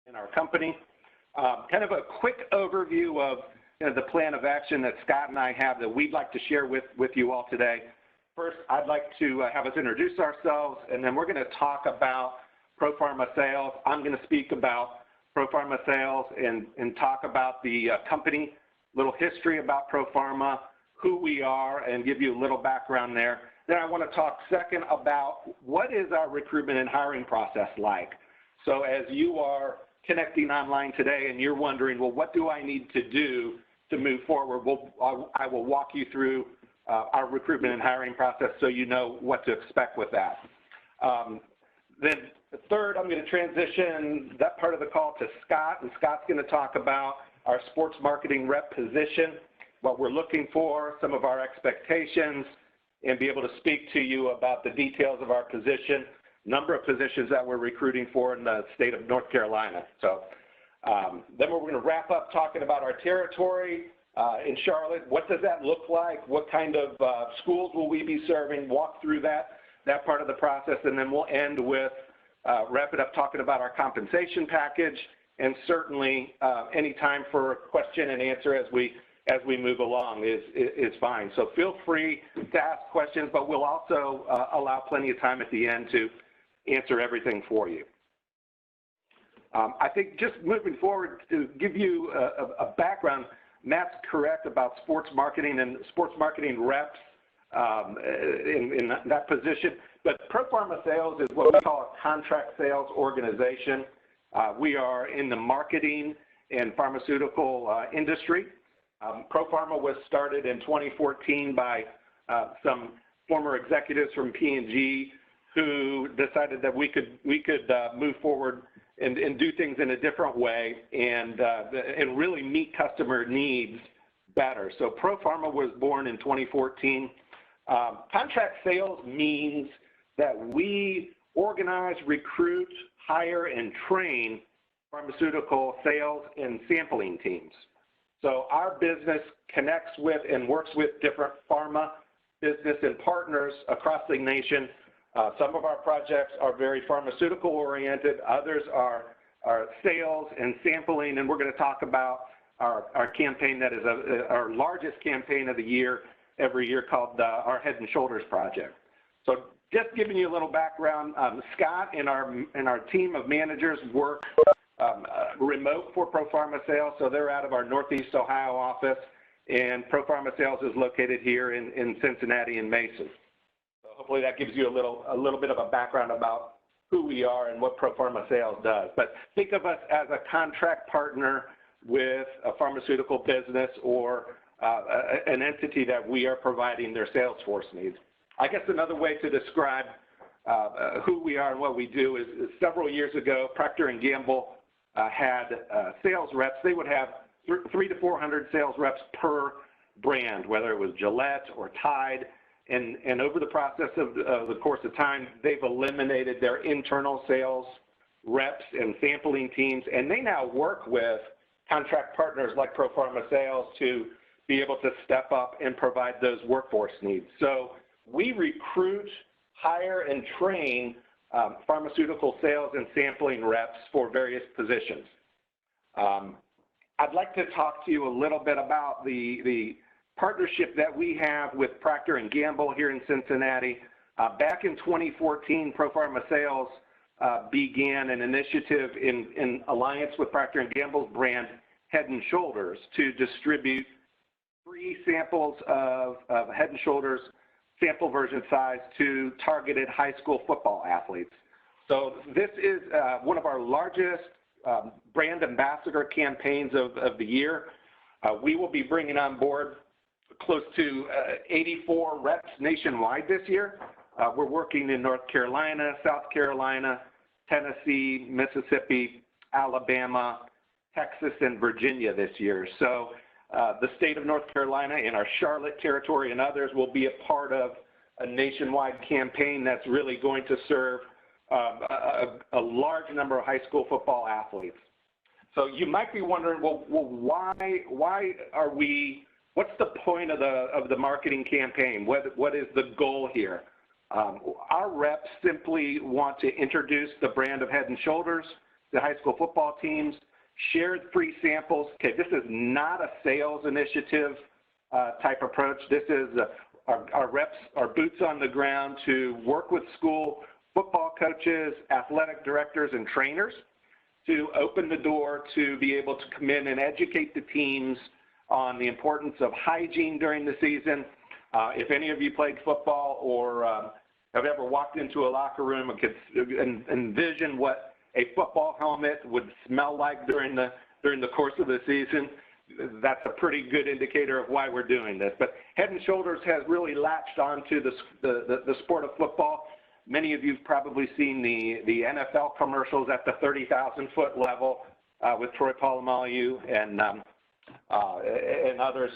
in our company. Kind of a quick overview of the plan of action that Scott and I have that we'd like to share with you all today. First, I'd like to have us introduce ourselves, and then we're going to talk about ProPharma Sales. I'm going to speak about ProPharma Sales and talk about the company, little history about ProPharma, who we are, and give you a little background there. Then I want to talk second about what is our recruitment and hiring process like. So as you are connecting online today and you're wondering, well, what do I need to do to move forward? Well, I will walk you through our recruitment and hiring process so you know what to expect with that. Then third, I'm going to transition that part of the call to Scott, and Scott's going to talk about our sports marketing rep position, what we're looking for, some of our expectations, and be able to speak to you about the details of our position, number of positions that we're recruiting for in the state of North Carolina. So then we're going to wrap up talking about our territory in Charlotte. What does that look like? What kind of schools will we be serving? Walk through that part of the process, and then we'll end with wrap it up talking about our compensation package, and certainly any time for question and answer as we move along is fine. So feel free to ask questions, but we'll also allow plenty of time at the end to answer everything for you. I think just moving forward to give you a background, Matt's correct about sports marketing and sports marketing reps in that position, but ProPharma Sales is what we call a contract sales organization. We are in the marketing and pharmaceutical industry. ProPharma was started in 2014 by some former executives from P&G who decided that we could move forward and do things in a different way and really meet customer needs better. So ProPharma was born in 2014. Contract sales means that we organize, recruit, hire, and train pharmaceutical sales and sampling teams. So our business connects with and works with different pharma business and partners across the nation. Some of our projects are very pharmaceutical oriented, others are sales and sampling, and we're going to talk about our campaign that is our largest campaign of the year, every year, called our Head and Shoulders Project. So just giving you a little background, Scott and our team of managers work remote for ProPharma Sales, so they're out of our Northeast Ohio office, and ProPharma Sales is located here in Cincinnati and Mason. So hopefully that gives you a little bit of a background about who we are and what ProPharma Sales does. But think of us as a contract partner with a pharmaceutical business or an entity that we are providing their sales force needs. I guess another way to describe who we are and what we do is several years ago, Procter & Gamble had sales reps. They would have 300 to 400 sales reps per brand, whether it was Gillette or Tide. And over the process of the course of time, they've eliminated their internal sales reps and sampling teams, and they now work with contract partners like ProPharma Sales to be able to step up and provide those workforce needs. So we recruit, hire, and train pharmaceutical sales and sampling reps for various positions. I'd like to talk to you a little bit about the partnership that we have with Procter & Gamble here in Cincinnati. Back in 2014, ProPharma Sales began an initiative in alliance with Procter & Gamble's brand Head and Shoulders to distribute free samples of Head and Shoulders sample version size to targeted high school football athletes. So this is one of our largest brand ambassador campaigns of the year. We will be bringing on board close to 84 reps nationwide this year. We're working in North Carolina, South Carolina, Tennessee, Mississippi, Alabama, Texas, and Virginia this year. So the state of North Carolina and our Charlotte territory and others will be a part of a nationwide campaign that's really going to serve a large number of high school football athletes. So you might be wondering, well why are we, what's the point of the marketing campaign? What is the goal here? Our reps simply want to introduce the brand of Head and Shoulders to high school football teams, shared free samples. Okay, this is not a sales initiative type approach. This is our reps, our boots on the ground to work with school football coaches, athletic directors, and trainers to open the door to be able to come in and educate the teams on the importance of hygiene during the season. If any of you played football or have ever walked into a locker room and could envision what a football helmet would smell like during the course of the season, that's a pretty good indicator of why we're doing this. But Head & Shoulders has really latched onto the sport of football. Many of you have probably seen the NFL commercials at the 30,000-foot level with Troy Polamalu and others,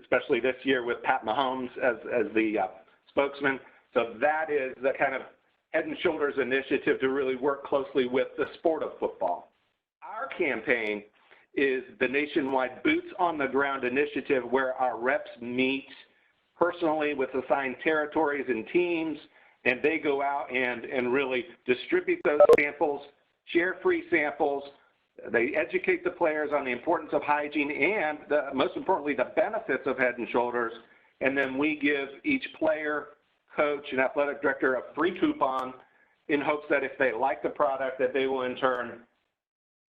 especially this year with Pat Mahomes as the spokesman. So that is the kind of Head & Shoulders initiative to really work closely with the sport of football. Our campaign is the nationwide Boots on the Ground initiative, where our reps meet personally with assigned territories and teams, and they go out and really distribute those samples, share free samples. They educate the players on the importance of hygiene and, most importantly, the benefits of Head & Shoulders. And then we give each player, coach, and athletic director a free coupon in hopes that if they like the product, that they will in turn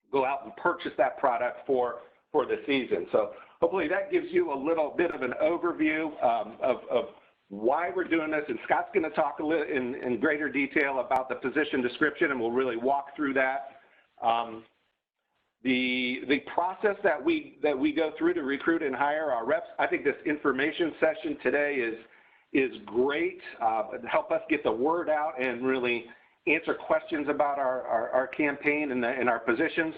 go out and purchase that product for the season. So hopefully that gives you a little bit of an overview of why we're doing this. And Scott's going to talk in greater detail about the position description, and we'll really walk through that. The process that we go through to recruit and hire our reps, I think this information session today is great to help us get the word out and really answer questions about our campaign and our positions.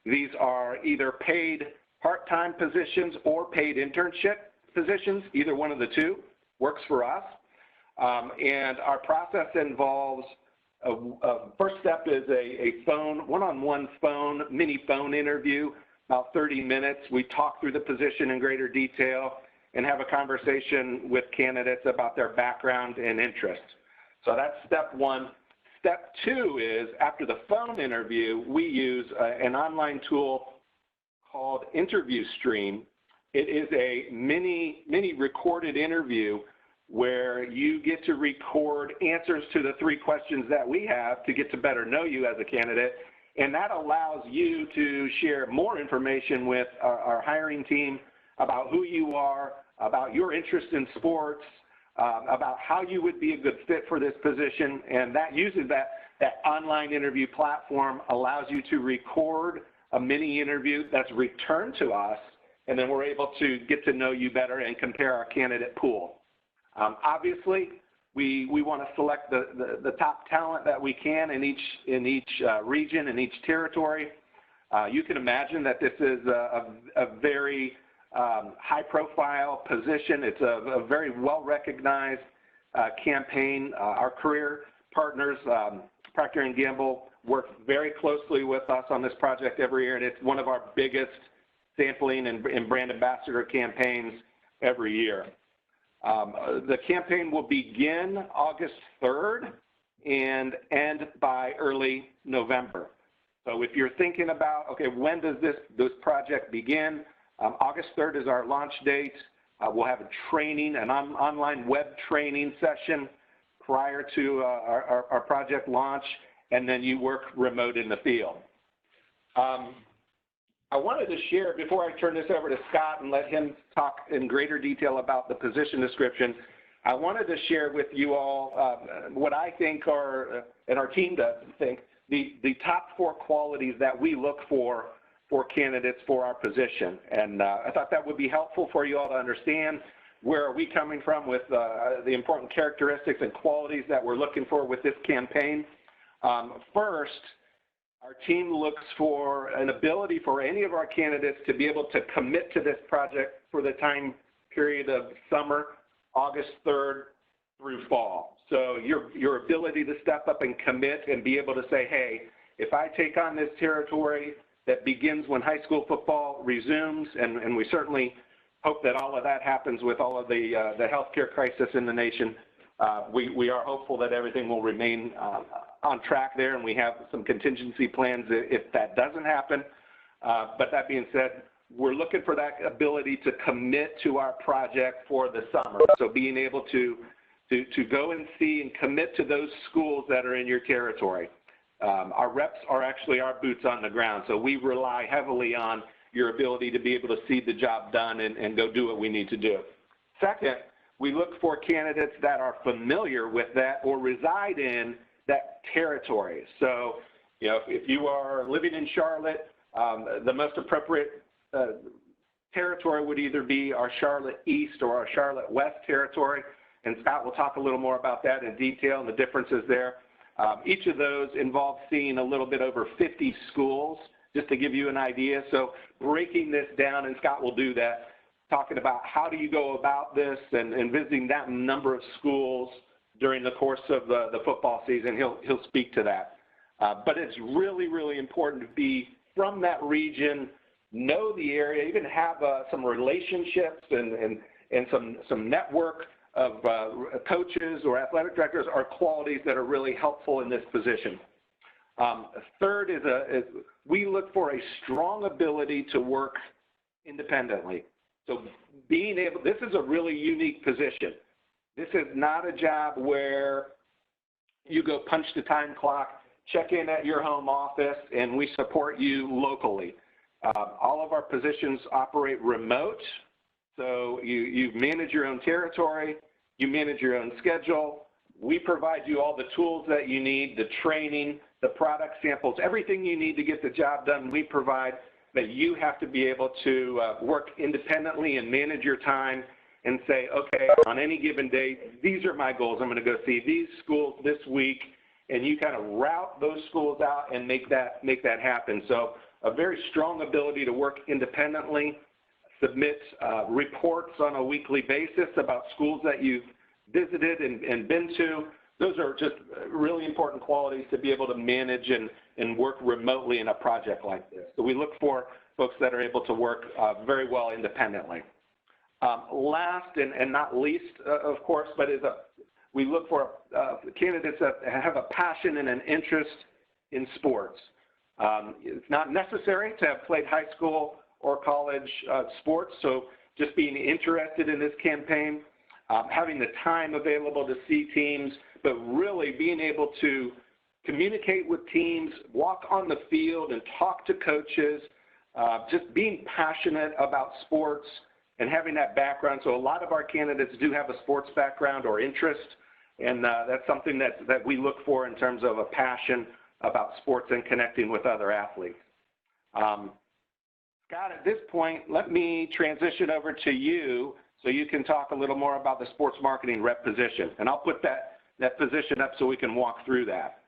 These are either paid part-time positions or paid internship positions. Either one of the two works for us. And our process involves first step is a one-on-one mini phone interview, about 30 minutes. We talk through the position in greater detail and have a conversation with candidates about their background and interest. So that's step one. Step two is, after the phone interview, we use an online tool called Interview Stream. It is a mini recorded interview where you get to record answers to the 3 questions that we have to get to better know you as a candidate. And that allows you to share more information with our hiring team about who you are, about your interest in sports, about how you would be a good fit for this position. And that uses that online interview platform allows you to record a mini interview that's returned to us, and then we're able to get to know you better and compare our candidate pool. Obviously, we want to select the top talent that we can in each region, in each territory. You can imagine that this is a very high-profile position. It's a very well-recognized campaign. Our career partners, Procter & Gamble, work very closely with us on this project every year, and it's one of our biggest sampling and brand ambassador campaigns every year. The campaign will begin August 3rd and end by early November. So if you're thinking about, okay, when does this project begin? August 3rd is our launch date. We'll have a training, an online web training session prior to our project launch, and then you work remote in the field. I wanted to share, before I turn this over to Scott and let him talk in greater detail about the position description, I wanted to share with you all what I think are, and our team does think, the top 4 qualities that we look for candidates for our position. And I thought that would be helpful for you all to understand where are we coming from with the important characteristics and qualities that we're looking for with this campaign. First, our team looks for an ability for any of our candidates to be able to commit to this project for the time period of summer, August 3rd through fall. So your ability to step up and commit and be able to say, hey, if I take on this territory that begins when high school football resumes, and we certainly hope that all of that happens with all of the healthcare crisis in the nation, we are hopeful that everything will remain on track there, and we have some contingency plans if that doesn't happen. But that being said, we're looking for that ability to commit to our project for the summer. So being able to go and see and commit to those schools that are in your territory. Our reps are actually our boots on the ground, so we rely heavily on your ability to be able to see the job done and go do what we need to do. Second, we look for candidates that are familiar with that or reside in that territory. So, you know, if you are living in Charlotte, the most appropriate territory would either be our Charlotte East or our Charlotte West territory, and Scott will talk a little more about that in detail and the differences there. Each of those involves seeing a little bit over 50 schools, just to give you an idea. So breaking this down, and Scott will do that, talking about how do you go about this and visiting that number of schools during the course of the football season. He'll speak to that. But it's really, really important to be from that region, know the area, even have some relationships and some network of coaches or athletic directors are qualities that are really helpful in this position. Third is we look for a strong ability to work independently. So being able, this is a really unique position. This is not a job where you go punch the time clock, check in at your home office, and we support you locally. All of our positions operate remote, so you manage your own territory, you manage your own schedule. We provide you all the tools that you need, the training, the product samples, everything you need to get the job done, we provide, but you have to be able to work independently and manage your time and say, okay, on any given day, these are my goals. I'm going to go see these schools this week, and you kind of route those schools out and make that happen. So a very strong ability to work independently, submit reports on a weekly basis about schools that you've visited and been to. Those are just really important qualities to be able to manage and work remotely in a project like this. So we look for folks that are able to work very well independently. Last and not least, of course, but we look for candidates that have a passion and an interest in sports. It's not necessary to have played high school or college sports, so just being interested in this campaign, having the time available to see teams, but really being able to communicate with teams, walk on the field and talk to coaches, just being passionate about sports and having that background. So a lot of our candidates do have a sports background or interest, and that's something that we look for in terms of a passion about sports and connecting with other athletes. Scott, at this point, let me transition over to you so you can talk a little more about the sports marketing rep position. And I'll put that position up so we can walk through that.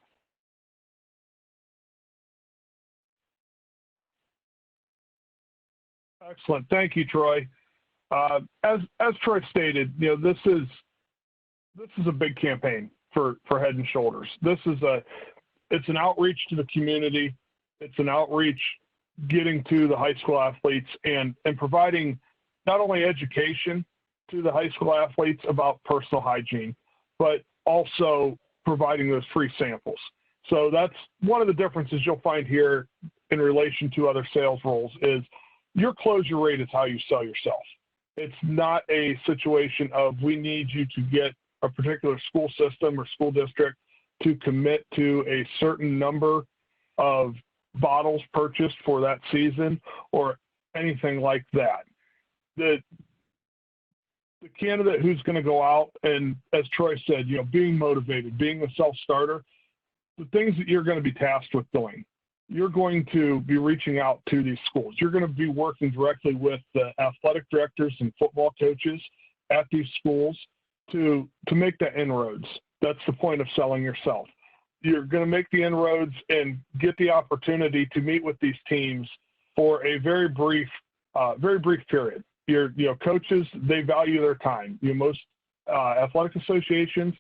Excellent. Thank you, Troy. As Troy stated, you know, this is a big campaign for Head and Shoulders. It's an outreach to the community. It's an outreach getting to the high school athletes and providing not only education to the high school athletes about personal hygiene, but also providing those free samples. So that's one of the differences you'll find here in relation to other sales roles is your closure rate is how you sell yourself. It's not a situation of we need you to get a particular school system or school district to commit to a certain number of bottles purchased for that season or anything like that. The candidate who's going to go out and, as Troy said, you know, being motivated, being a self-starter, the things that you're going to be tasked with doing, you're going to be reaching out to these schools. You're going to be working directly with the athletic directors and football coaches at these schools to make the inroads. That's the point of selling yourself. You're going to make the inroads and get the opportunity to meet with these teams for a very brief period. Coaches, they value their time. Most athletic associations,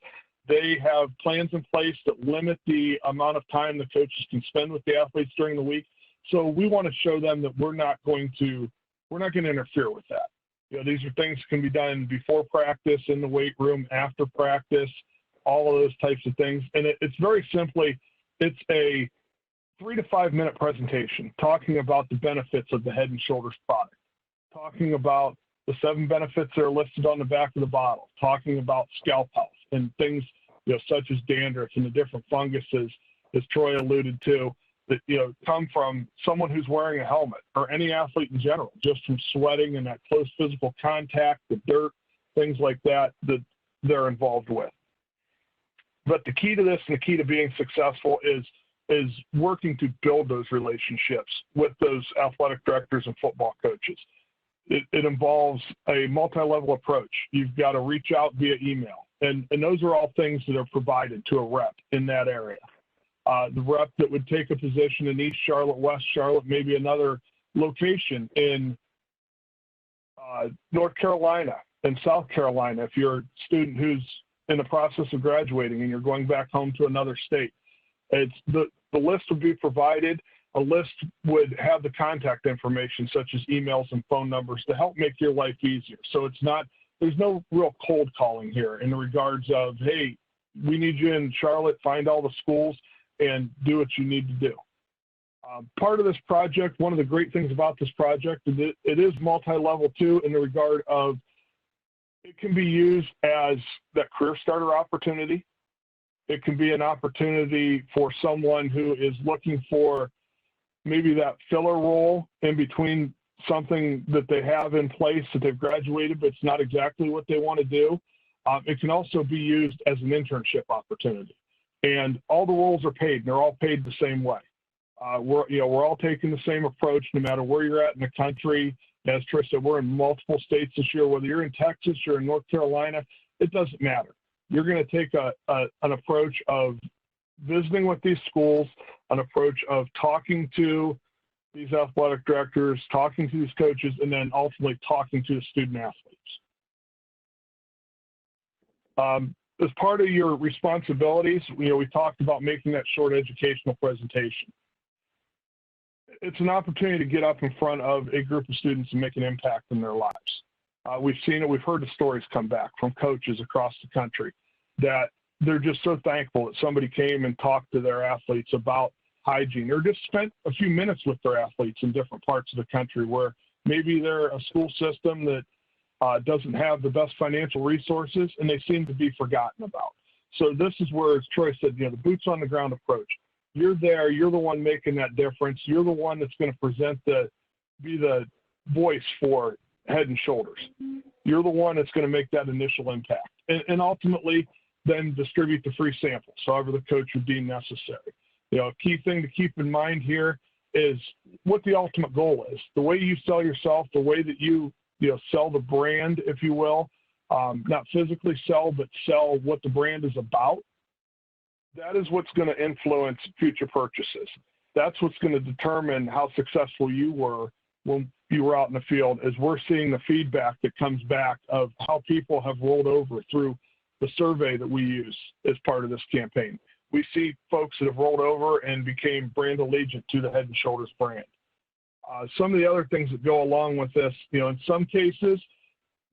they have plans in place that limit the amount of time the coaches can spend with the athletes during the week. So we want to show them that we're not going to interfere with that. These are things that can be done before practice, in the weight room, after practice, all of those types of things. And it's very simply, it's a 3 to 5 minute presentation talking about the benefits of the Head & Shoulders product, talking about the 7 benefits that are listed on the back of the bottle, talking about scalp health and things, such as dandruff and the different funguses, as Troy alluded to, that, come from someone who's wearing a helmet, or any athlete in general, just from sweating and that close physical contact, the dirt, things like that they're involved with. But the key to this and the key to being successful is working to build those relationships with those athletic directors and football coaches. It involves a multi-level approach. You've got to reach out via email. And those are all things that are provided to a rep in that area. The rep that would take a position in East Charlotte, West Charlotte, maybe another location in North Carolina and South Carolina, if you're a student who's in the process of graduating and you're going back home to another state. It's the list would be provided. A list would have the contact information, such as emails and phone numbers, to help make your life easier. So there's no real cold calling here in regards of, hey, we need you in Charlotte, find all the schools and do what you need to do. Part of this project, one of the great things about this project is it is multi-level too, in the regard of it can be used as that career starter opportunity. It can be an opportunity for someone who is looking for maybe that filler role in between something that they have in place that they've graduated, but it's not exactly what they want to do. It can also be used as an internship opportunity. And all the roles are paid, and they're all paid the same way. We're all taking the same approach, no matter where you're at in the country. As Trish said, we're in multiple states this year. Whether you're in Texas, you're in North Carolina, it doesn't matter. You're going to take an approach of visiting with these schools, an approach of talking to these athletic directors, talking to these coaches, and then ultimately talking to the student athletes. As part of your responsibilities, we talked about making that short educational presentation. It's an opportunity to get up in front of a group of students and make an impact in their lives. We've seen it. We've heard the stories come back from coaches across the country that they're just so thankful that somebody came and talked to their athletes about hygiene, or just spent a few minutes with their athletes in different parts of the country where maybe they're a school system that doesn't have the best financial resources, and they seem to be forgotten about. So this is where, as Troy said, the boots on the ground approach. You're there. You're the one making that difference. You're the one that's going to be the voice for Head & Shoulders. You're the one that's going to make that initial impact, and ultimately then distribute the free samples, however the coach would deem necessary. A key thing to keep in mind here is what the ultimate goal is. The way you sell yourself, the way that you sell the brand, if you will, not physically sell, but sell what the brand is about. That is what's going to influence future purchases. That's what's going to determine how successful you were when you were out in the field, as we're seeing the feedback that comes back of how people have rolled over through the survey that we use as part of this campaign. We see folks that have rolled over and became brand allegiant to the Head & Shoulders brand. Some of the other things that go along with this, in some cases,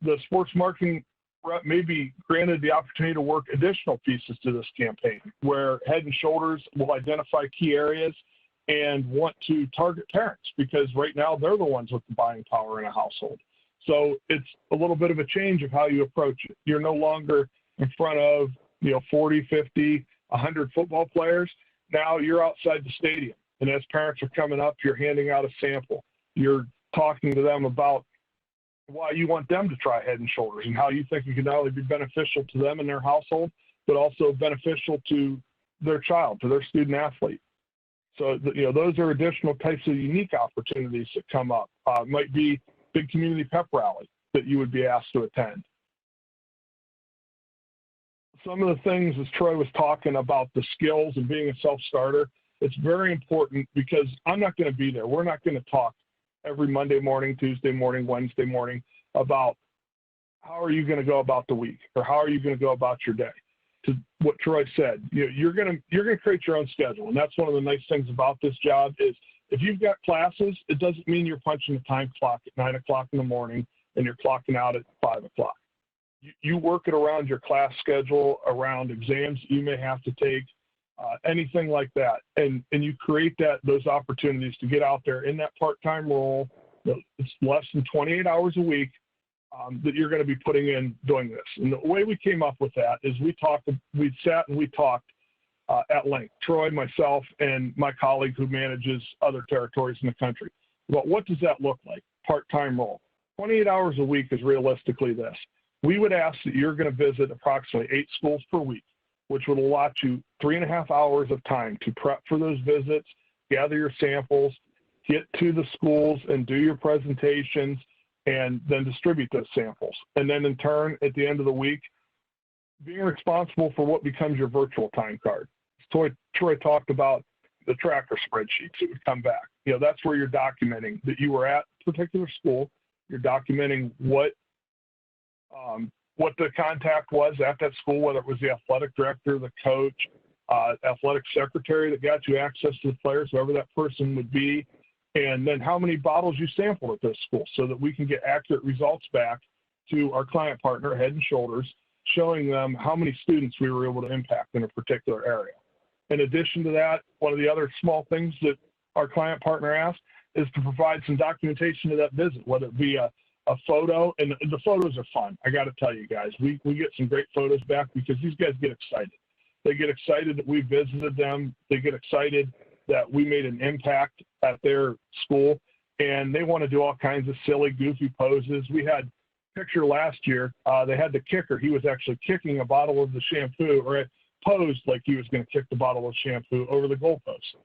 the sports marketing rep may be granted the opportunity to work additional pieces to this campaign, where Head & Shoulders will identify key areas and want to target parents, because right now they're the ones with the buying power in a household. So it's a little bit of a change of how you approach it. You're no longer in front of 40, 50, 100 football players. Now you're outside the stadium, and as parents are coming up, you're handing out a sample. You're talking to them about why you want them to try Head & Shoulders and how you think it can not only be beneficial to them and their household, but also beneficial to their child, to their student athlete. So, those are additional types of unique opportunities that come up. Might be big community pep rally that you would be asked to attend. Some of the things, as Troy was talking about the skills and being a self-starter, it's very important, because I'm not going to be there. We're not going to talk every Monday morning, Tuesday morning, Wednesday morning about how are you going to go about the week, or how are you going to go about your day. To what Troy said, you're going to create your own schedule, and that's one of the nice things about this job is if you've got classes, it doesn't mean you're punching the time clock at 9 o'clock in the morning and you're clocking out at 5 o'clock. You work it around your class schedule, around exams you may have to take, anything like that. And you create those opportunities to get out there in that part-time role. It's less than 28 hours a week that you're going to be putting in doing this. And the way we came up with that is we sat and we talked at length, Troy, myself, and my colleague who manages other territories in the country, about what does that look like, part-time role. 28 hours a week is realistically this. We would ask that you're going to visit approximately 8 schools per week, which would allot you 3.5 hours of time to prep for those visits, gather your samples, get to the schools and do your presentations, and then distribute those samples. And then in turn, at the end of the week, being responsible for what becomes your virtual time card. Troy talked about the tracker spreadsheets that would come back. That's where you're documenting that you were at a particular school. You're documenting what the contact was at that school, whether it was the athletic director, the coach, athletic secretary that got you access to the players, whoever that person would be, and then how many bottles you sampled at this school so that we can get accurate results back to our client partner, Head & Shoulders, showing them how many students we were able to impact in a particular area. In addition to that, one of the other small things that our client partner asked is to provide some documentation of that visit, whether it be a photo, and the photos are fun. I got to tell you guys, we get some great photos back because these guys get excited. They get excited that we visited them. They get excited that we made an impact at their school, and they want to do all kinds of silly, goofy poses. We had a picture last year. They had the kicker. He was actually kicking a bottle of the shampoo, or it posed like he was going to kick the bottle of shampoo over the goalpost.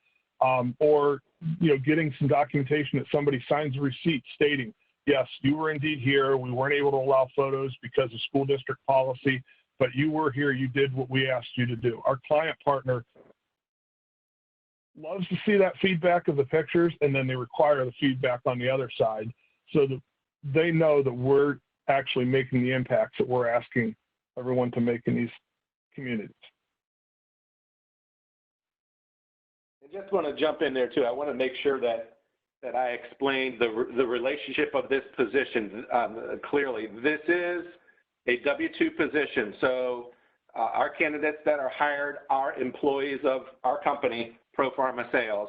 Or getting some documentation that somebody signs a receipt stating, yes, you were indeed here. We weren't able to allow photos because of school district policy, but you were here. You did what we asked you to do. Our client partner loves to see that feedback of the pictures, and then they require the feedback on the other side so that they know that we're actually making the impacts that we're asking everyone to make in these communities. I just want to jump in there too. I want to make sure that I explained the relationship of this position clearly. This is a W-2 position, so our candidates that are hired are employees of our company, ProPharma Sales.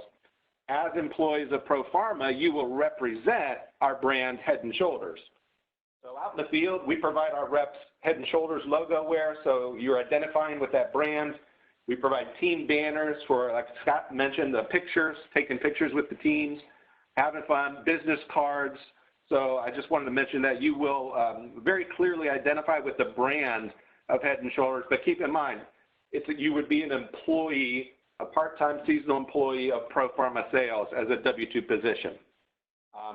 As employees of ProPharma, you will represent our brand, Head & Shoulders. So out in the field, we provide our reps Head & Shoulders logo wear, so you're identifying with that brand. We provide team banners for, like Scott mentioned, the pictures, taking pictures with the teams, having fun, business cards. So I just wanted to mention that you will very clearly identify with the brand of Head & Shoulders, but keep in mind, you would be an employee, a part-time seasonal employee of ProPharma Sales as a W-2 position.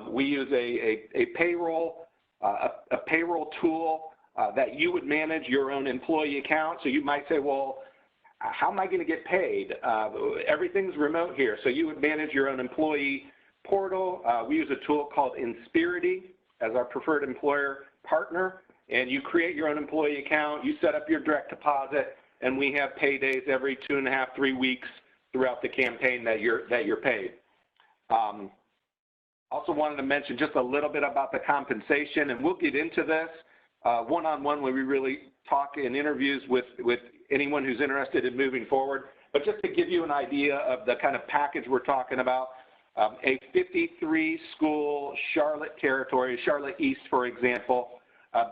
We use a payroll tool that you would manage your own employee account. So you might say, well, how am I going to get paid? Everything's remote here. So you would manage your own employee portal. We use a tool called Inspirity as our preferred employer partner, and you create your own employee account. You set up your direct deposit, and we have paydays every 2.5, 3 weeks throughout the campaign that you're paid. Also wanted to mention just a little bit about the compensation, and we'll get into this one-on-one when we really talk in interviews with anyone who's interested in moving forward. But just to give you an idea of the kind of package we're talking about, a 53-school Charlotte territory, Charlotte East, for example,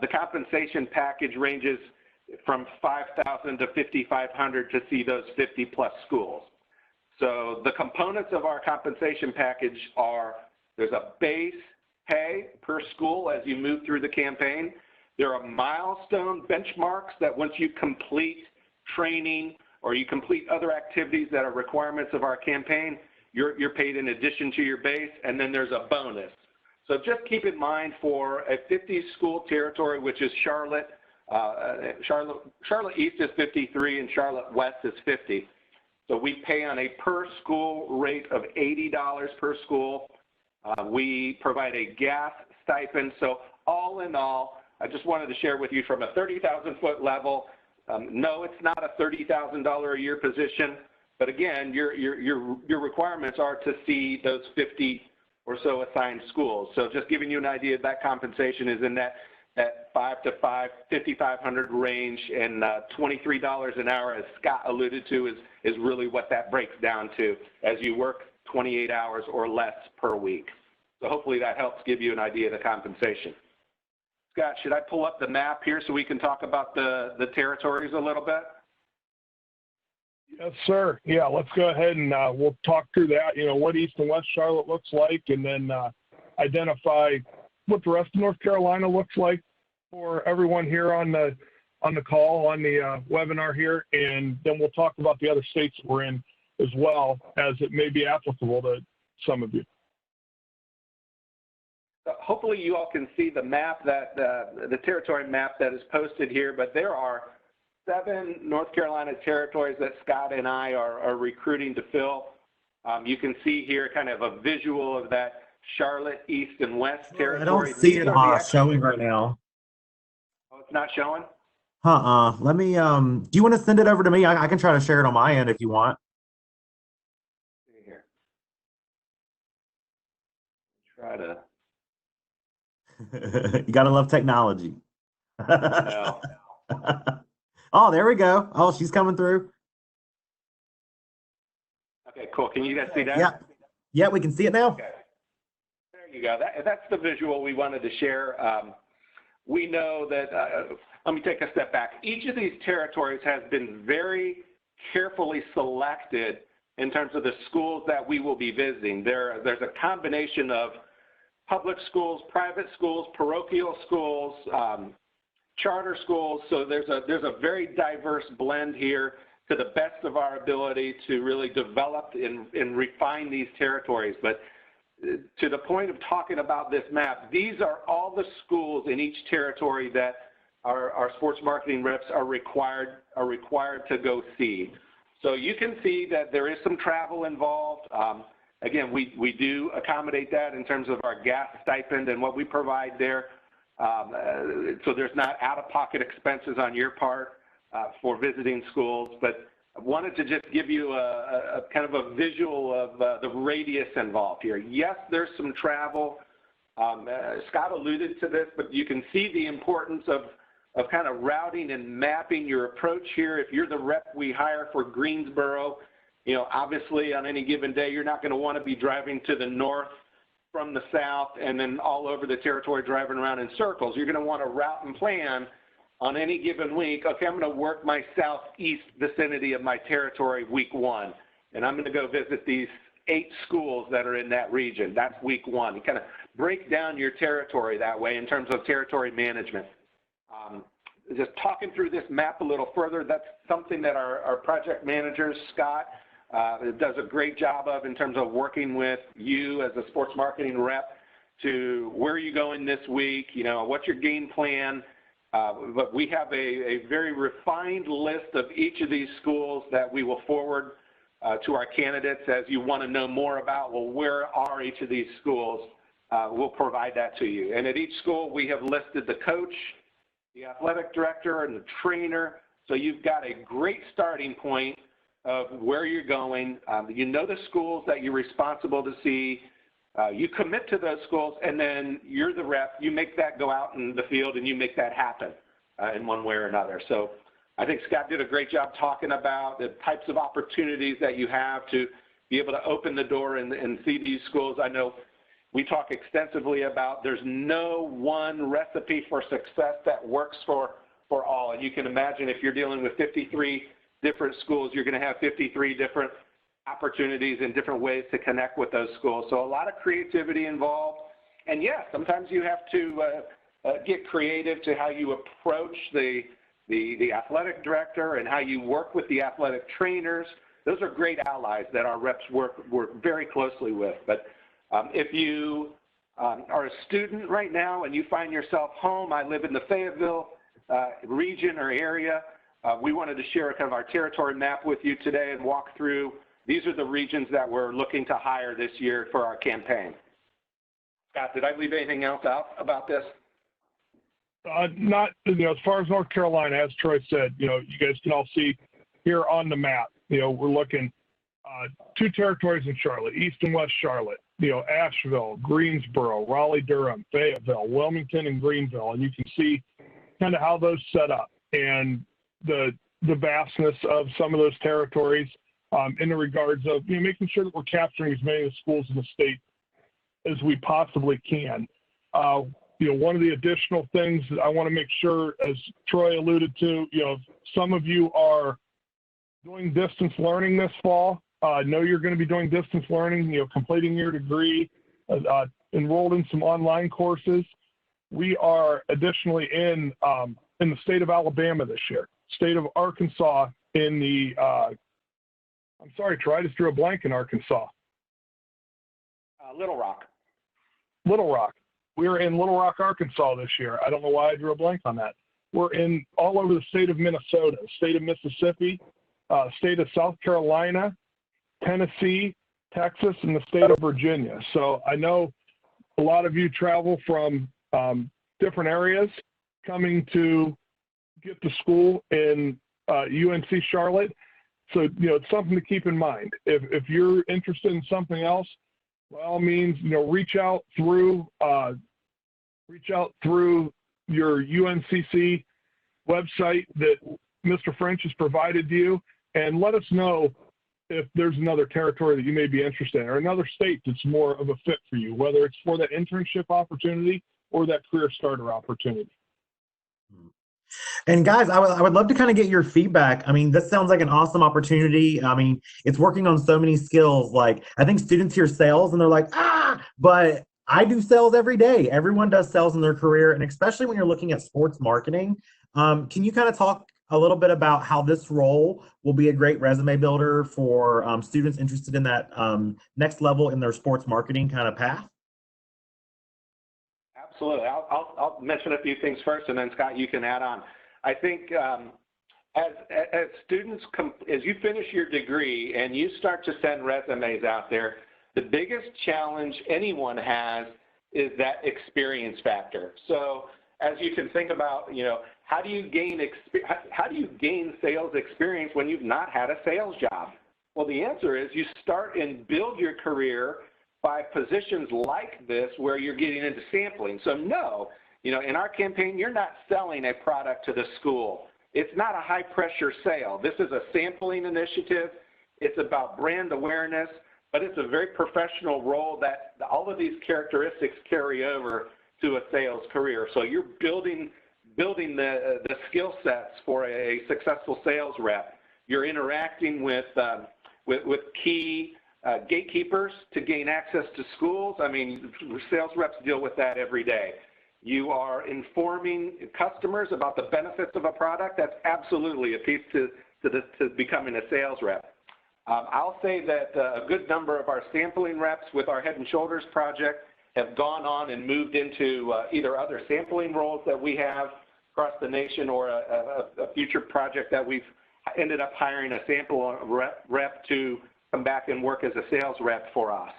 the compensation package ranges from $5,000 to $5,500 to see those 50-plus schools. So the components of our compensation package are, there's a base pay per school as you move through the campaign. There are milestone benchmarks that once you complete training or you complete other activities that are requirements of our campaign, you're paid in addition to your base, and then there's a bonus. So just keep in mind for a 50-school territory, which is Charlotte East is 53 and Charlotte West is 50. So we pay on a per school rate of $80 per school. We provide a gas stipend. So all in all, I just wanted to share with you from a 30,000-foot level. No, it's not a $30,000 a year position, but again, your requirements are to see those 50 or so assigned schools. So just giving you an idea, that compensation is in that 5,500 range, and $23 an hour, as Scott alluded to, is really what that breaks down to as you work 28 hours or less per week. So hopefully that helps give you an idea of the compensation. Scott, should I pull up the map here so we can talk about the territories a little bit? Yes, sir. Yeah, let's go ahead and we'll talk through that, what East and West Charlotte looks like, and then identify what the rest of North Carolina looks like for everyone here on the call, on the webinar here, and then we'll talk about the other states we're in as well, as it may be applicable to some of you. Hopefully you all can see the map, that the territory map that is posted here, but there are 7 North Carolina territories that Scott and I are recruiting to fill. You can see here kind of a visual of that Charlotte East and West territory. I don't see it showing right now. Oh, it's not showing? Let me, do you want to send it over to me? I can try to share it on my end if you want. Here. Try to. You gotta love technology. No. Oh, there we go. Oh, she's coming through. Okay, cool. Can you guys see that? Yeah. Yeah, we can see it now. Okay. There you go. That's the visual we wanted to share. We know that, let me take a step back. Each of these territories has been very carefully selected in terms of the schools that we will be visiting. There's a combination of public schools, private schools, parochial schools, charter schools. So there's a very diverse blend here to the best of our ability to really develop and refine these territories. But to the point of talking about this map, these are all the schools in each territory that our sports marketing reps are required to go see. So you can see that there is some travel involved. Again, we do accommodate that in terms of our gas stipend and what we provide there. So there's not out-of-pocket expenses on your part for visiting schools. But I wanted to just give you a kind of a visual of the radius involved here. Yes, there's some travel. Scott alluded to this, but you can see the importance of kind of routing and mapping your approach here. If you're the rep we hire for Greensboro, obviously on any given day, you're not going to want to be driving to the north from the south and then all over the territory driving around in circles. You're going to want to route and plan on any given week. Okay, I'm going to work my southeast vicinity of my territory week 1, and I'm going to go visit these 8 schools that are in that region. That's week 1. You kind of break down your territory that way in terms of territory management. Just talking through this map a little further, that's something that our project manager, Scott, does a great job of in terms of working with you as a sports marketing rep to where are you going this week, what's your game plan. But we have a very refined list of each of these schools that we will forward to our candidates as you want to know more about, well, where are each of these schools? We'll provide that to you. And at each school, we have listed the coach, the athletic director, and the trainer. So you've got a great starting point of where you're going. You know the schools that you're responsible to see. You commit to those schools, and then you're the rep. You make that go out in the field, and you make that happen in one way or another. So I think Scott did a great job talking about the types of opportunities that you have to be able to open the door and see these schools. I know we talk extensively about there's no one recipe for success that works for all. And you can imagine if you're dealing with 53 different schools, you're going to have 53 different opportunities and different ways to connect with those schools. So a lot of creativity involved. And yes, sometimes you have to get creative to how you approach the athletic director and how you work with the athletic trainers. Those are great allies that our reps work very closely with. But if you are a student right now and you find yourself home, I live in the Fayetteville region or area, we wanted to share kind of our territory map with you today and walk through. These are the regions that we're looking to hire this year for our campaign. Scott, did I leave anything else out about this? Not, as far as North Carolina, as Troy said, you guys can all see here on the map, we're looking 2 territories in Charlotte, East and West Charlotte. Asheville, Greensboro, Raleigh-Durham, Fayetteville, Wilmington, and Greenville, and you can see kind of how those set up and the vastness of some of those territories in the regards of making sure that we're capturing as many of the schools in the state as we possibly can. One of the additional things that I want to make sure, as Troy alluded to, some of you are doing distance learning this fall. Know you're going to be doing distance learning, completing your degree, enrolled in some online courses. We are additionally in the state of Alabama this year, state of Arkansas in the, I'm sorry, Troy, I just drew a blank in Arkansas. Little Rock. Little Rock. We're in Little Rock, Arkansas this year. I don't know why I drew a blank on that. We're in all over the state of Minnesota, state of Mississippi, state of South Carolina, Tennessee, Texas, and the state of Virginia. So I know a lot of you travel from different areas coming to get to school in UNC Charlotte. So, it's something to keep in mind. If you're interested in something else, by all means, reach out through your UNCC website that Mr. French has provided you, and let us know if there's another territory that you may be interested in or another state that's more of a fit for you, whether it's for that internship opportunity or that career starter opportunity. And guys, I would love to kind of get your feedback. I mean, this sounds like an awesome opportunity. I mean, it's working on so many skills. Like, I think students hear sales and they're like, but I do sales every day. Everyone does sales in their career. And especially when you're looking at sports marketing, can you kind of talk a little bit about how this role will be a great resume builder for students interested in that next level in their sports marketing kind of path? Absolutely. I'll mention a few things first, and then Scott, you can add on. I think as students, as you finish your degree and you start to send resumes out there, the biggest challenge anyone has is that experience factor. So as you can think about, how do you gain sales experience when you've not had a sales job? Well, the answer is you start and build your career by positions like this where you're getting into sampling. So no, in our campaign, you're not selling a product to the school. It's not a high-pressure sale. This is a sampling initiative. It's about brand awareness, but it's a very professional role that all of these characteristics carry over to a sales career. So you're building the skill sets for a successful sales rep. You're interacting with key gatekeepers to gain access to schools. I mean, sales reps deal with that every day. You are informing customers about the benefits of a product. That's absolutely a piece to becoming a sales rep. I'll say that a good number of our sampling reps with our Head & Shoulders project have gone on and moved into either other sampling roles that we have across the nation or a future project that we've ended up hiring a sample rep to come back and work as a sales rep for us.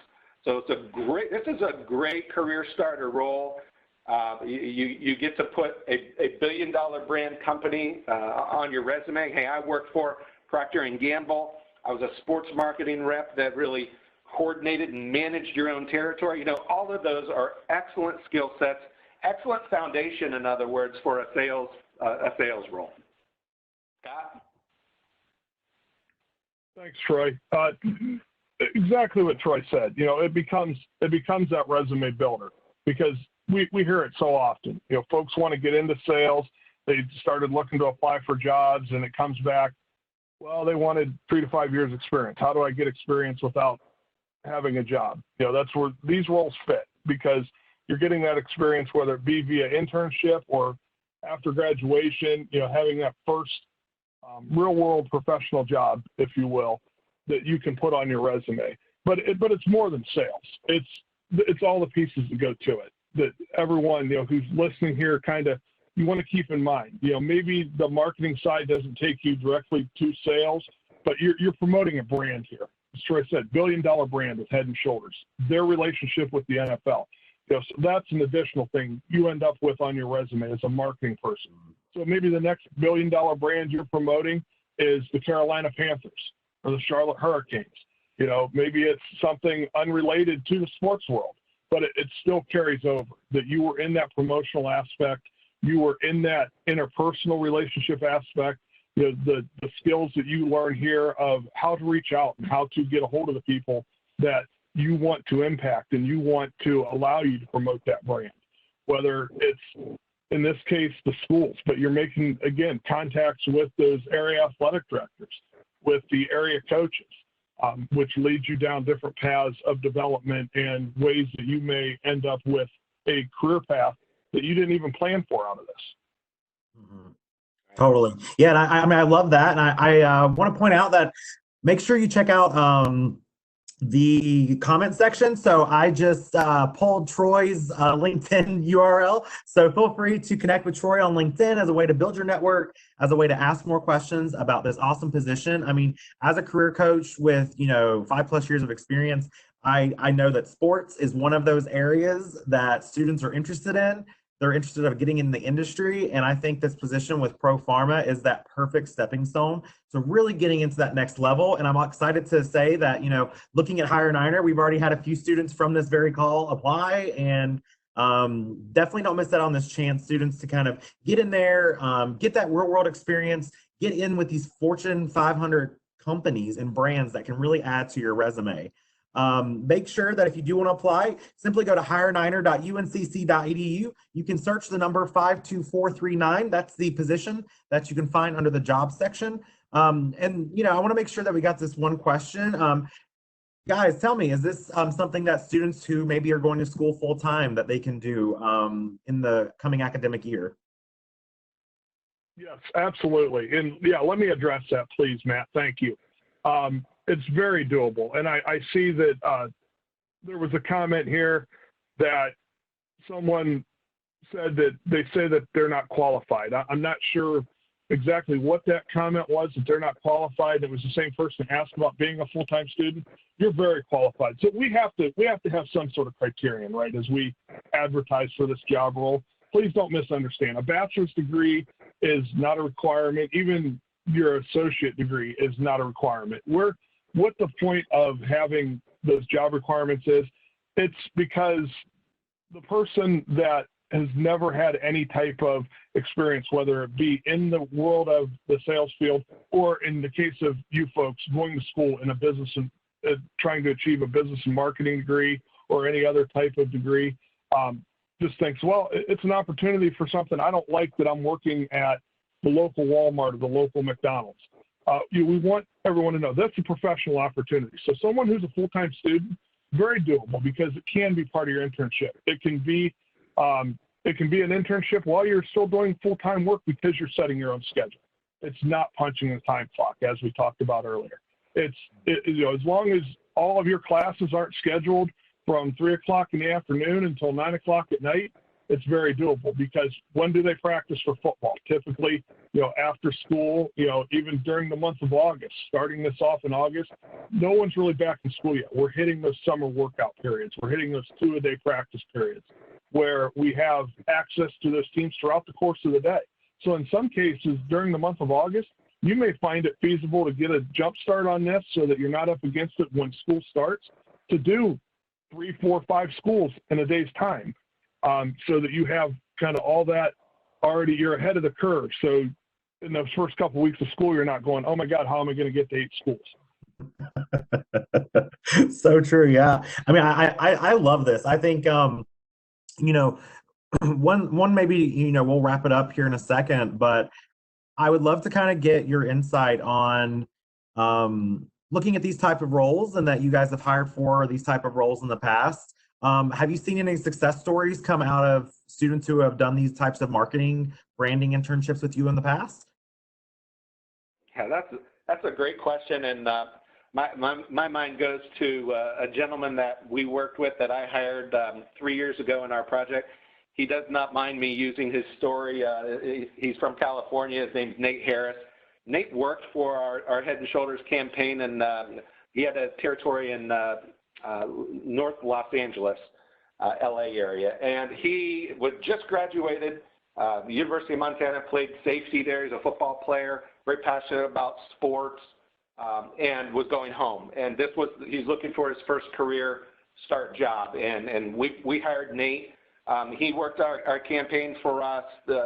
So this is a great career starter role. You get to put a billion-dollar brand company on your resume. Hey, I worked for Procter & Gamble. I was a sports marketing rep that really coordinated and managed your own territory. All of those are excellent skill sets, excellent foundation, in other words, for a sales role. Scott? Thanks, Troy. Exactly what Troy said. It becomes that resume builder because we hear it so often. Folks want to get into sales. They started looking to apply for jobs, and it comes back, well, they wanted 3 to 5 years experience. How do I get experience without having a job? That's where these roles fit because you're getting that experience, whether it be via internship or after graduation, having that first real-world professional job, if you will, that you can put on your resume. But it's more than sales. It's all the pieces that go to it that everyone, who's listening here you want to keep in mind. Maybe the marketing side doesn't take you directly to sales, but you're promoting a brand here. As Troy said, billion-dollar brand with Head & Shoulders, their relationship with the NFL. So that's an additional thing you end up with on your resume as a marketing person. So maybe the next billion-dollar brand you're promoting is the Carolina Panthers or the Charlotte Hurricanes. You know, maybe it's something unrelated to the sports world, but it still carries over, that you were in that promotional aspect, you were in that interpersonal relationship aspect, you know, the skills that you learn here of how to reach out and how to get a hold of the people that you want to impact and you want to allow you to promote that brand, whether it's, in this case, the schools, but you're making, again, contacts with those area athletic directors, with the area coaches, which leads you down different paths of development and ways that you may end up with a career path that you didn't even plan for out of this. Mm-hmm. Totally. Yeah. And I mean, I love that. And I want to point out that make sure you check out the comment section. So I just pulled Troy's LinkedIn URL. So feel free to connect with Troy on LinkedIn as a way to build your network, as a way to ask more questions about this awesome position. I mean, as a career coach with, you know, 5+ years of experience, I know that sports is one of those areas that students are interested in. They're interested in getting in the industry. And I think this position with ProPharma is that perfect stepping stone. So really getting into that next level. And I'm excited to say that, you know, looking at Hire Niner, we've already had a few students from this very call apply, and definitely don't miss out on this chance, students, to kind of get in there, get that real world experience, get in with these Fortune 500 companies and brands that can really add to your resume. Make sure that if you do want to apply, simply go to hireniner.uncc.edu. You can search the number 52439. That's the position that you can find under the job section. And, you know, I want to make sure that we got this one question. Guys, tell me, is this something that students who maybe are going to school full time that they can do in the coming academic year? Yes, absolutely. And yeah, let me address that, please, Matt. Thank you. It's very doable. And I see that there was a comment here that someone said that they say that they're not qualified. I'm not sure exactly what that comment was, that they're not qualified. It was the same person asked about being a full-time student. You're very qualified. So we have to have some sort of criterion, right, as we advertise for this job role. Please don't misunderstand. A bachelor's degree is not a requirement. Even your associate degree is not a requirement. What the point of having those job requirements is, it's because the person that has never had any type of experience, whether it be in the world of the sales field or in the case of you folks going to school in a business and trying to achieve a business and marketing degree or any other type of degree, just thinks, well, it's an opportunity for something I don't like that I'm working at the local Walmart or the local McDonald's. We want everyone to know that's a professional opportunity. So someone who's a full-time student, very doable, because it can be part of your internship. It can be an internship while you're still doing full-time work because you're setting your own schedule. It's not punching the time clock, as we talked about earlier. You know, as long as all of your classes aren't scheduled from 3 o'clock in the afternoon until 9 o'clock at night, it's very doable, because when do they practice for football? Typically, you know, after school, you know, even during the month of August, starting this off in August, no one's really back in school yet. We're hitting those summer workout periods. We're hitting those 2-a-day practice periods where we have access to those teams throughout the course of the day. So in some cases, during the month of August, you may find it feasible to get a jump start on this so that you're not up against it when school starts, to do 3, 4, 5 schools in a day's time. So that you have kind of all that already, you're ahead of the curve. So in those first couple of weeks of school, you're not going, oh my God, how am I going to get to 8 schools? So true. Yeah. I mean, I love this. I think, you know, one maybe, you know, we'll wrap it up here in a second, but I would love to kind of get your insight on looking at these type of roles, and that you guys have hired for these type of roles in the past. Have you seen any success stories come out of students who have done these types of marketing, branding internships with you in the past? Yeah, that's a great question, and my mind goes to a gentleman that we worked with that I hired 3 years ago in our project. He does not mind me using his story. He's from California. His name's Nate Harris. Nate worked for our Head and Shoulders campaign, and he had a territory in North Los Angeles, LA area. And he was just graduated, the University of Montana, played safety there. He's a football player, very passionate about sports. and was going home. And he's looking for his first career start job. And we hired Nate. He worked our campaign for us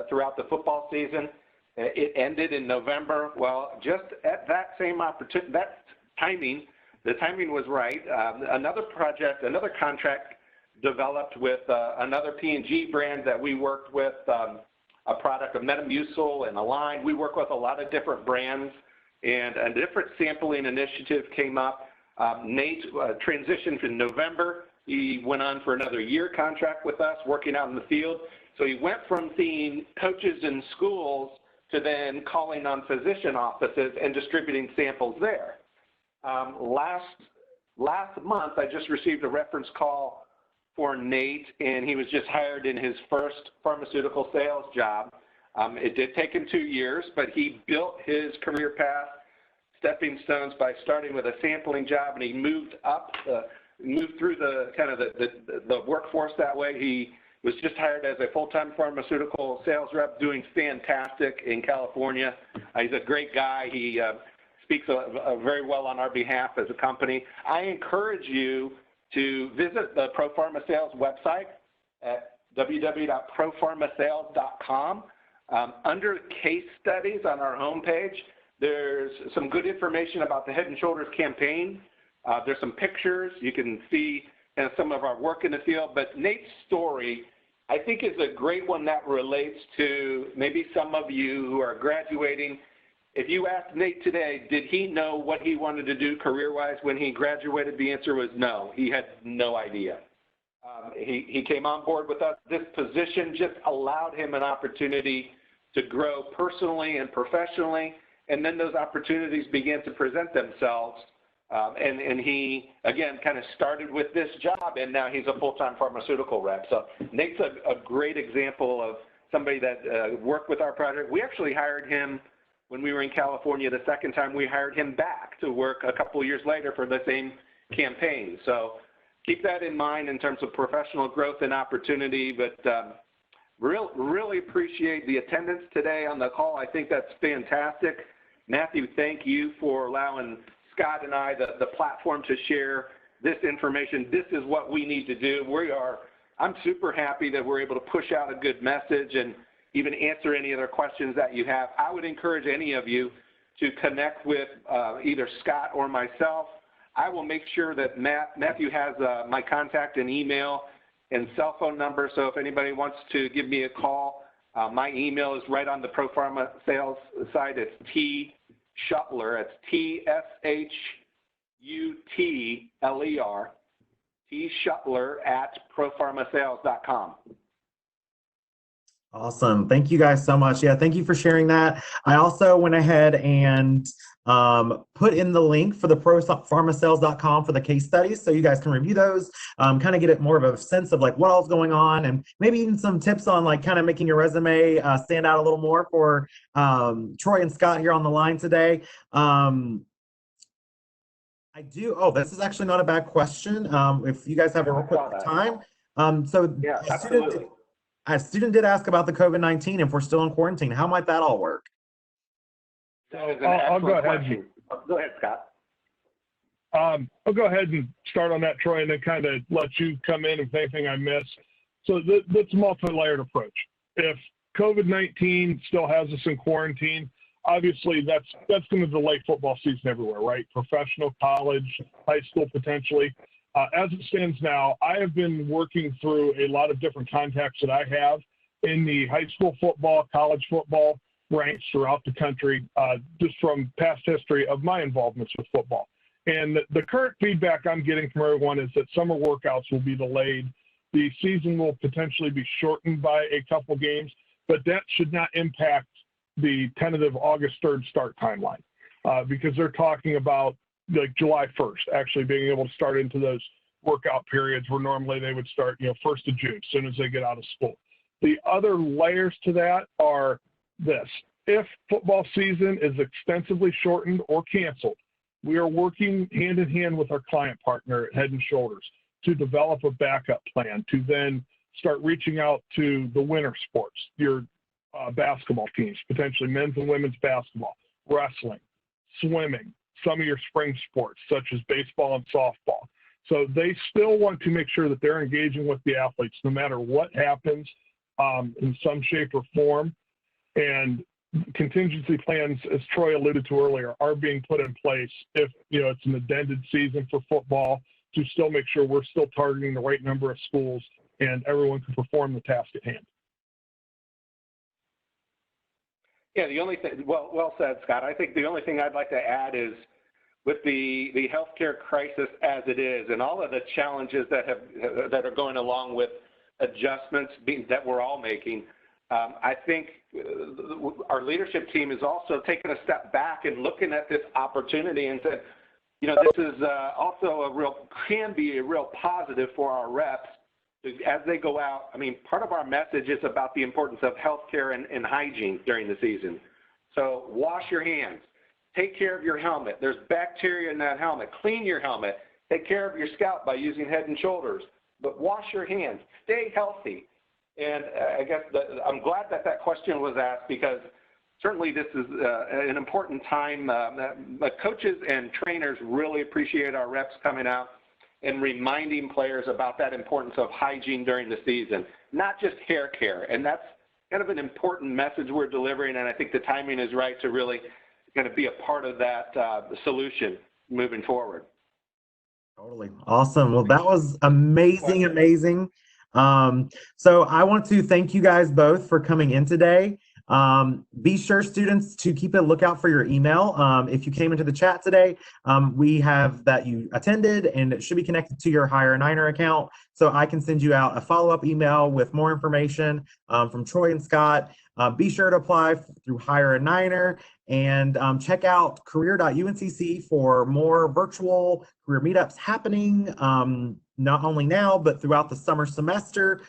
throughout the football season. It ended in November. Well, just at that same opportunity, that timing, the timing was right. Another contract developed with another P&G brand that we worked with, a product of Metamucil and Align. We work with a lot of different brands, and a different sampling initiative came up. Nate transitioned in November. He went on for another year contract with us, working out in the field. So he went from seeing coaches in schools to then calling on physician offices and distributing samples there. Last month, I just received a reference call for Nate, and he was just hired in his first pharmaceutical sales job. It did take him 2 years, but he built his career path, stepping stones, by starting with a sampling job, and he moved up, moved through the workforce that way. He was just hired as a full-time pharmaceutical sales rep, doing fantastic in California. He's a great guy. He speaks very well on our behalf as a company. I encourage you to visit the ProPharma Sales website at www.propharmasales.com. Under case studies on our homepage, there's some good information about the Head & Shoulders campaign. There's some pictures. You can see some of our work in the field. But Nate's story, I think, is a great one that relates to maybe some of you who are graduating. If you asked Nate today, did he know what he wanted to do career-wise when he graduated, the answer was no. He had no idea. He came on board with us. This position just allowed him an opportunity to grow personally and professionally, and then those opportunities began to present themselves. And he, again, kind of started with this job, and now he's a full-time pharmaceutical rep. So Nate's a great example of somebody that worked with our project. We actually hired him when we were in California. The second time we hired him back to work a couple years later for the same campaign. So keep that in mind in terms of professional growth and opportunity. But really appreciate the attendance today on the call. I think that's fantastic. Matthew, thank you for allowing Scott and I the platform to share this information. This is what we need to do. I'm super happy that we're able to push out a good message and even answer any other questions that you have. I would encourage any of you to connect with either Scott or myself. I will make sure that Matthew has my contact and email and cell phone number, so if anybody wants to give me a call, my email is right on the ProPharma Sales site. It's T. Shuttler, it's T-S-H-U-T-L-E-R, T. Shuttler @propharmasales.com. Awesome. Thank you guys so much. Yeah, thank you for sharing that. I also went ahead and put in the link for the propharmasales.com for the case studies, so you guys can review those, kind of get it more of a sense of like what all's going on, and maybe even some tips on like kind of making your resume stand out a little more for Troy and Scott here on the line today. This is actually not a bad question. If you guys have a real quick time. Yeah, absolutely. A student did ask about the COVID-19, if we're still in quarantine. How might that all work? I'll go ahead. Go ahead, Scott. I'll go ahead and start on that, Troy, and then kind of let you come in if anything I miss. So that's a multi-layered approach. If COVID-19 still has us in quarantine, obviously that's going to delay football season everywhere, right? Professional, college, high school potentially. As it stands now, I have been working through a lot of different contacts that I have in the high school football, college football ranks throughout the country, just from past history of my involvements with football. And the current feedback I'm getting from everyone is that summer workouts will be delayed. The season will potentially be shortened by a couple games, but that should not impact the tentative August 3rd start timeline, because they're talking about like July 1st, actually being able to start into those workout periods where normally they would start, 1st of June, as soon as they get out of school. The other layers to that are this. If football season is extensively shortened or canceled, we are working hand in hand with our client partner at Head & Shoulders to develop a backup plan to then start reaching out to the winter sports, your basketball teams, potentially men's and women's basketball, wrestling, swimming, some of your spring sports, such as baseball and softball. So they still want to make sure that they're engaging with the athletes no matter what happens in some shape or form. And contingency plans, as Troy alluded to earlier, are being put in place if, it's an addended season for football, to still make sure we're still targeting the right number of schools and everyone can perform the task at hand. Yeah, the only thing, well said, Scott. I think the only thing I'd like to add is with the healthcare crisis as it is and all of the challenges that are going along with adjustments that we're all making, I think our leadership team is also taking a step back and looking at this opportunity and said, this is also can be a real positive for our reps as they go out. I mean, part of our message is about the importance of healthcare and hygiene during the season. So wash your hands. Take care of your helmet. There's bacteria in that helmet. Clean your helmet. Take care of your scalp by using Head and Shoulders. But wash your hands. Stay healthy. And I guess I'm glad that question was asked, because certainly this is an important time. Coaches and trainers really appreciate our reps coming out and reminding players about that importance of hygiene during the season, not just hair care. And that's kind of an important message we're delivering, and I think the timing is right to really kind of be a part of that solution moving forward. Totally. Awesome. Well, that was amazing, amazing. So I want to thank you guys both for coming in today. Be sure, students, to keep a lookout for your email. If you came into the chat today, we have that you attended, and it should be connected to your Hire a Niner account. So I can send you out a follow-up email with more information from Troy and Scott. Be sure to apply through Hire a Niner, and check out career.uncc for more virtual career meetups happening, not only now, but throughout the summer semester.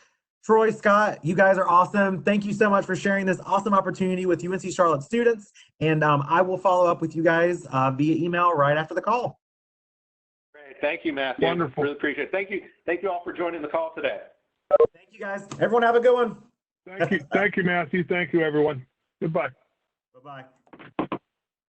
Troy, Scott, you guys are awesome. Thank you so much for sharing this awesome opportunity with UNC Charlotte students. And I will follow up with you guys via email right after the call. Great. Thank you, Matthew. Wonderful. Really appreciate it. Thank you. Thank you all for joining the call today. Thank you, guys. Everyone have a good one. Thank you. Thank you, Matthew. Thank you, everyone. Goodbye. Bye-bye.